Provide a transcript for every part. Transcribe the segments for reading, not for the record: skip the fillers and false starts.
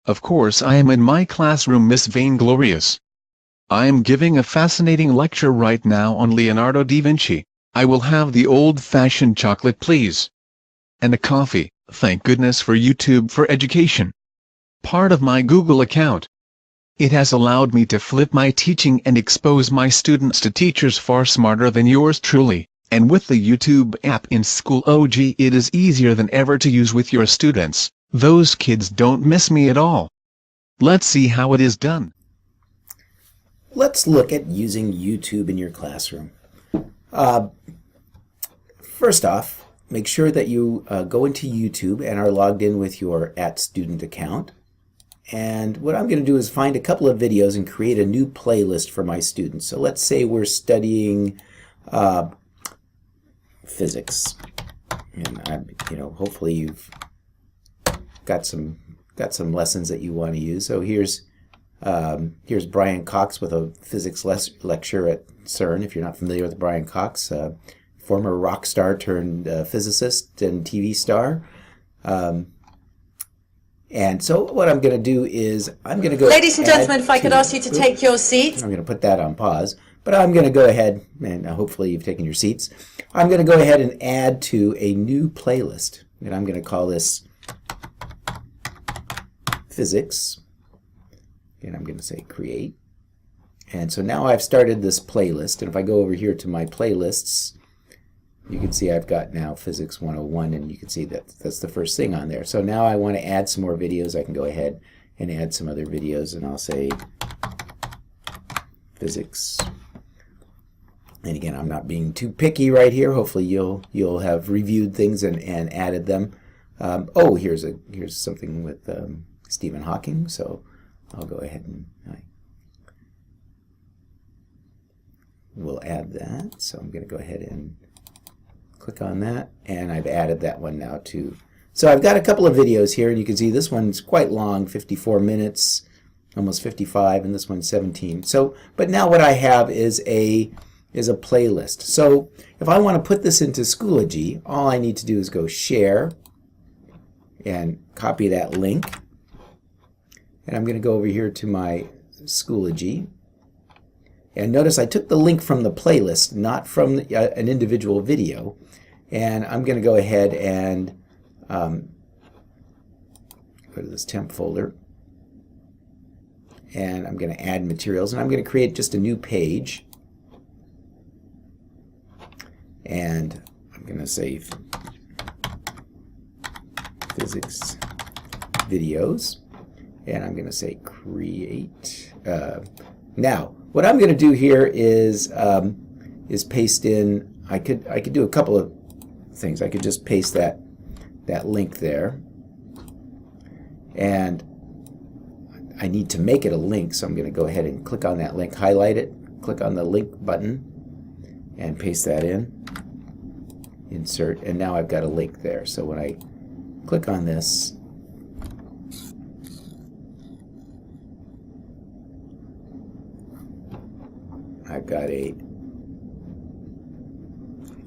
Of course I am in my classroom, Miss Vainglorious. I am giving a fascinating lecture right now on Leonardo da Vinci. I will have the old-fashioned chocolate, please. And a coffee, thank goodness for YouTube for education. Part of my Google account. It has allowed me to flip my teaching and expose my students to teachers far smarter than yours truly, and with the YouTube app in school, it is easier than ever to use with your students. Those kids don't miss me at all. Let's see how it is done. Let's look at using YouTube in your classroom. First off, make sure that you go into YouTube and are logged in with your @student account. And what I'm going to do is find a couple of videos and create a new playlist for my students. So let's say we're studying physics, and hopefully you've got some lessons that you want to use. So here's Brian Cox with a physics lecture at CERN. If you're not familiar with Brian Cox, former rock star turned physicist and TV star. And so what I'm going to do is I'm going to go. Ladies and gentlemen, if I could ask you to take your seats. I'm going to put that on pause, but I'm going to go ahead, and hopefully you've taken your seats. I'm going to go ahead and add to a new playlist, and I'm going to call this Physics, and I'm going to say Create. And so now I've started this playlist, and if I go over here to my playlists, you can see I've got now Physics 101, and you can see that that's the first thing on there. So now I want to add some more videos. I can go ahead and add some other videos, and I'll say Physics. And again, I'm not being too picky right here. Hopefully you'll have reviewed things and added them. Here's something with Stephen Hawking. So I'll go ahead and we'll add that. So I'm going to go ahead and click on that, and I've added that one now too. So I've got a couple of videos here, and you can see this one's quite long, 54 minutes, almost 55, and this one's 17. So, but now what I have is a playlist. So if I want to put this into Schoology, all I need to do is go share and copy that link. And I'm going to go over here to my Schoology. And notice I took the link from the playlist, not from an individual video. And I'm going to go ahead and go to this temp folder. And I'm going to add materials. And I'm going to create just a new page. And I'm going to say Physics Videos. And I'm going to say Create. Now, what I'm going to do here is paste in. I could do a couple of things. I could just paste that link there, and I need to make it a link. So I'm going to go ahead and click on that link, highlight it, click on the link button, and paste that in. Insert, and now I've got a link there. So when I click on this, I've got a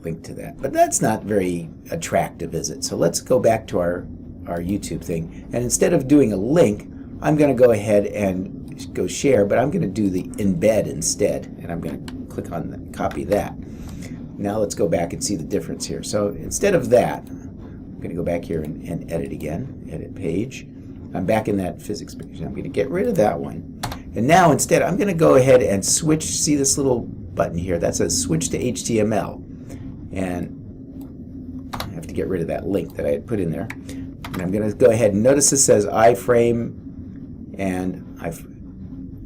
link to that. But that's not very attractive, is it? So let's go back to our YouTube thing. And instead of doing a link, I'm going to go ahead and go share, but I'm going to do the embed instead. And I'm going to click on that, copy that. Now let's go back and see the difference here. So instead of that, I'm going to go back here and edit again, edit page. I'm back in that physics page. I'm going to get rid of that one. And now instead, I'm going to go ahead and switch. See this little button here? That says switch to HTML. And I have to get rid of that link that I had put in there. And I'm going to go ahead and notice this says iframe, and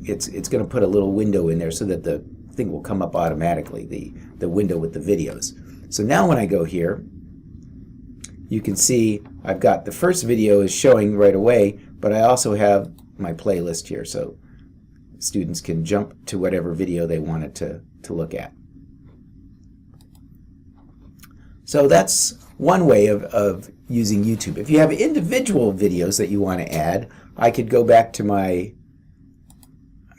it's going to put a little window in there so that the thing will come up automatically, the window with the videos. So now when I go here, you can see I've got the first video is showing right away, but I also have my playlist here. So students can jump to whatever video they wanted to look at. So that's one way of using YouTube. If you have individual videos that you want to add, I could go back to I'm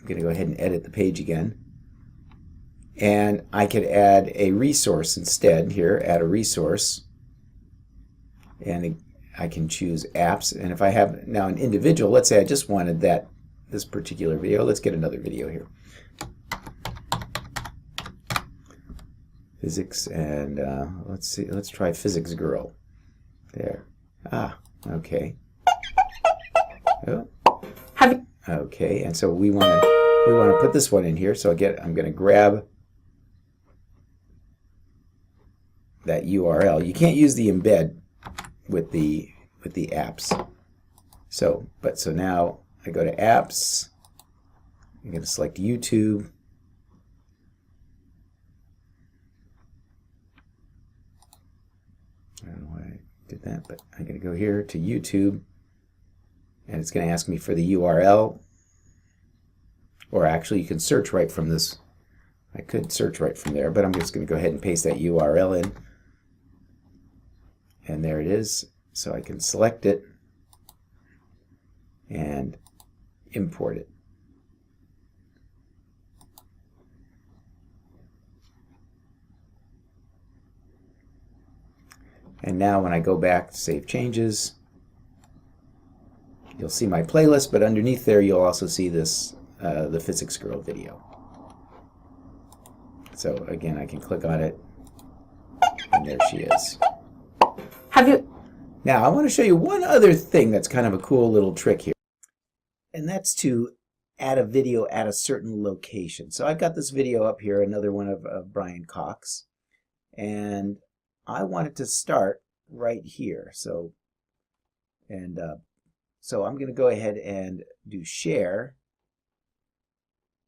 going to go ahead and edit the page again. And I could add a resource instead here, add a resource. And I can choose apps, and if I have now an individual, let's say I just wanted this particular video. Let's get another video here. Physics, and let's see. Let's try Physics Girl. There. Okay. Oh. Okay, and so we want to put this one in here. So again, I'm going to grab that URL. You can't use the embed with the apps. So now I go to apps. I'm going to select YouTube. I don't know why I did that, but I'm going to go here to YouTube, and it's going to ask me for the URL. Or actually, you can search right from this. I could search right from there, but I'm just going to go ahead and paste that URL in. And there it is. So I can select it and import it. And now when I go back to save changes, you'll see my playlist, but underneath there you'll also see this the Physics Girl video. So again, I can click on it, and there she is. Now I want to show you one other thing that's kind of a cool little trick here, and that's to add a video at a certain location. So I've got this video up here, another one of Brian Cox, and I want it to start right here. So I'm going to go ahead and do share,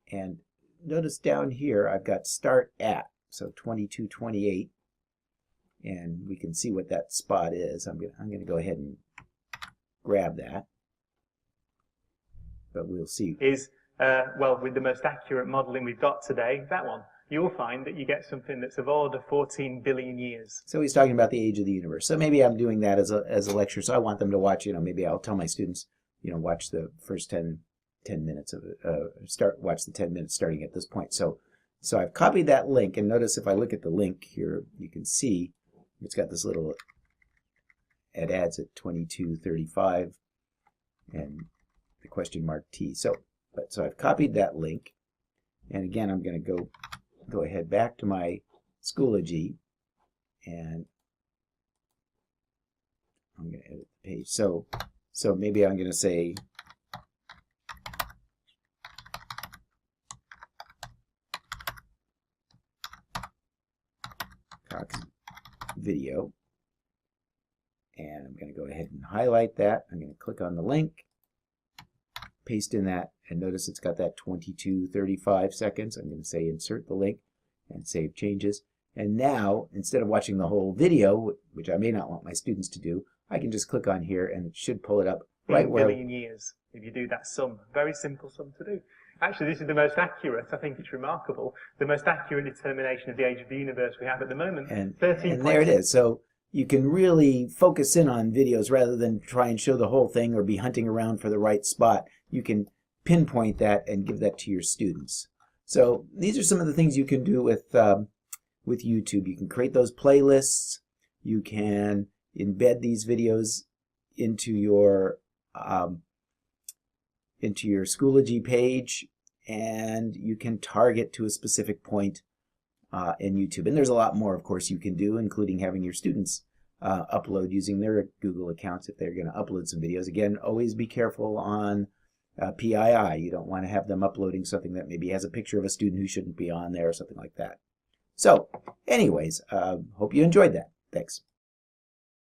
and notice down here I've got start at, so 2228, and we can see what that spot is. I'm going to go ahead and grab that, but we'll see. Well, with the most accurate modeling we've got today, that one, you'll find that you get something that's of order 14 billion years. So he's talking about the age of the universe. So maybe I'm doing that as a lecture. So I want them to watch, maybe I'll tell my students, watch the first 10 minutes of it, watch the 10 minutes starting at this point. So I've copied that link, and notice if I look at the link here, you can see it's got this little, it adds at 2235 and the question mark T. So I've copied that link, and again, I'm going to go ahead back to my Schoology, and I'm going to edit the page. So maybe I'm going to say Cox video, and I'm going to go ahead and highlight that. I'm going to click on the link, paste in that, and notice it's got that 22:35 seconds. I'm going to say insert the link and save changes. And now, instead of watching the whole video, which I may not want my students to do, I can just click on here and it should pull it up right where... billion years, if you do that sum. Very simple sum to do. Actually, this is the most accurate, I think it's remarkable, the most accurate determination of the age of the universe we have at the moment. And 13 there it is. So you can really focus in on videos rather than try and show the whole thing or be hunting around for the right spot. You can pinpoint that and give that to your students. So these are some of the things you can do with YouTube. You can create those playlists. You can embed these videos into your Schoology page, and you can target to a specific point in YouTube. And there's a lot more, of course, you can do, including having your students upload using their Google accounts if they're going to upload some videos. Again, always be careful on PII. You don't want to have them uploading something that maybe has a picture of a student who shouldn't be on there or something like that. So anyways, hope you enjoyed that. Thanks.